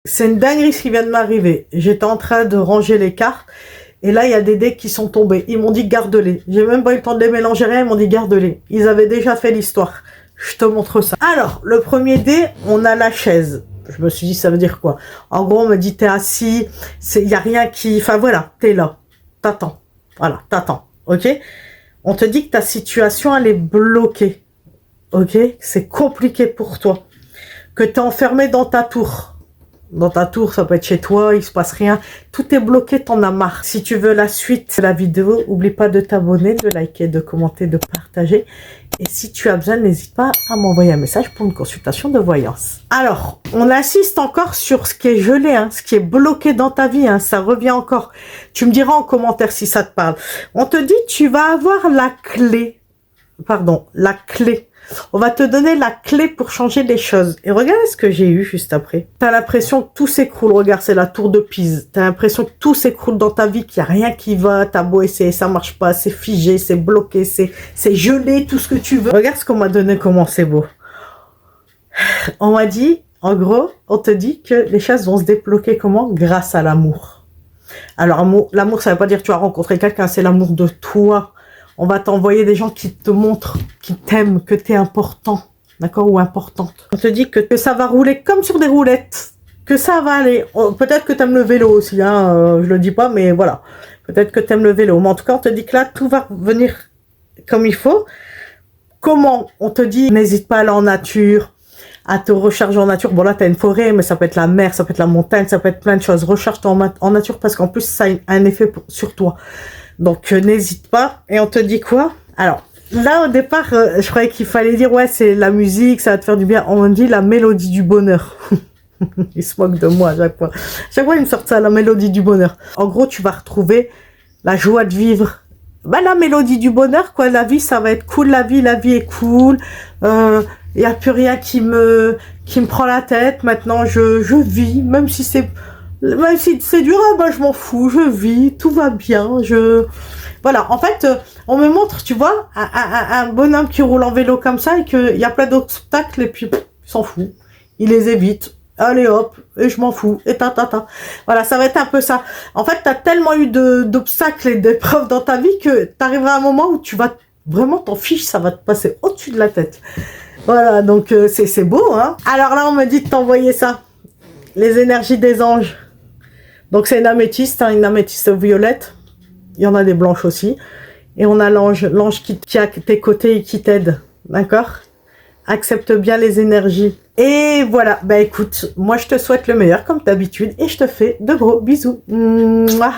C'est une dinguerie ce qui vient de m'arriver. J'étais en train de ranger les cartes. Et là, il y a des dés qui sont tombés. Ils m'ont dit garde-les. J'ai même pas eu le temps de les mélanger rien. Ils m'ont dit garde-les. Ils avaient déjà fait l'histoire. Je te montre ça. Alors, le premier dé, on a la chaise. Je me suis dit, ça veut dire quoi? En gros, on me dit, t'es assis. Il n'y a rien qui... Enfin, voilà, t'es là. T'attends. Voilà, t'attends. OK? On te dit que ta situation, elle est bloquée. OK? C'est compliqué pour toi. Que t'es enfermé dans ta tour. Dans ta tour, ça peut être chez toi, il se passe rien. Tout est bloqué, t'en as marre. Si tu veux la suite de la vidéo, n'oublie pas de t'abonner, de liker, de commenter, de partager. Et si tu as besoin, n'hésite pas à m'envoyer un message pour une consultation de voyance. Alors, on insiste encore sur ce qui est gelé, hein, ce qui est bloqué dans ta vie. Hein, ça revient encore. Tu me diras en commentaire si ça te parle. On te dit, tu vas avoir la clé. Pardon, la clé. On va te donner la clé pour changer les choses. Et regarde ce que j'ai eu juste après. T'as l'impression que tout s'écroule. Regarde, c'est la tour de Pise. T'as l'impression que tout s'écroule dans ta vie, qu'il n'y a rien qui va. T'as beau essayer, ça marche pas. C'est figé, c'est bloqué, c'est gelé, tout ce que tu veux. Regarde ce qu'on m'a donné, comment c'est beau. On m'a dit, en gros, on te dit que les choses vont se débloquer comment? Grâce à l'amour. Alors, l'amour, ça veut pas dire que tu as rencontré quelqu'un, c'est l'amour de toi. On va t'envoyer des gens qui te montrent, qui t'aiment, que tu es important, d'accord, ou importante. On te dit que ça va rouler comme sur des roulettes, que ça va aller. Peut-être que tu aimes le vélo aussi, hein, je le dis pas, mais voilà. Peut-être que tu aimes le vélo. Mais en tout cas, on te dit que là, tout va venir comme il faut. Comment? On te dit, n'hésite pas à aller en nature, à te recharger en nature. Bon, là, tu as une forêt, mais ça peut être la mer, ça peut être la montagne, ça peut être plein de choses. Recharge-toi en nature parce qu'en plus, ça a un effet sur toi. Donc, n'hésite pas. Et on te dit quoi? Alors, là, au départ, je croyais qu'il fallait dire, ouais, c'est la musique, ça va te faire du bien. On me dit la mélodie du bonheur. Il se moque de moi à chaque fois. Chaque fois, il me sort ça, la mélodie du bonheur. En gros, tu vas retrouver la joie de vivre. Bah, la mélodie du bonheur, quoi. La vie, ça va être cool. La vie est cool. Il n'y a plus rien qui me prend la tête. Maintenant, je vis, même si c'est dur, ah bah, je m'en fous, je vis, tout va bien, Voilà, en fait, on me montre, tu vois, un bonhomme qui roule en vélo comme ça et qu'il y a plein d'obstacles et puis il s'en fout. Il les évite. Allez hop, et je m'en fous, et Voilà, ça va être un peu ça. En fait, tu as tellement eu d'obstacles et d'épreuves dans ta vie que tu arriveras à un moment où tu vas vraiment t'en fiche, ça va te passer au-dessus de la tête. Voilà, donc c'est beau, hein. Alors là, on me dit de t'envoyer ça. Les énergies des anges. Donc c'est une améthyste, hein, une améthyste violette. Il y en a des blanches aussi. Et on a l'ange qui est à tes côtés et qui t'aide. D'accord? Accepte bien les énergies. Et voilà, bah écoute, moi je te souhaite le meilleur comme d'habitude et je te fais de gros bisous. Mouah.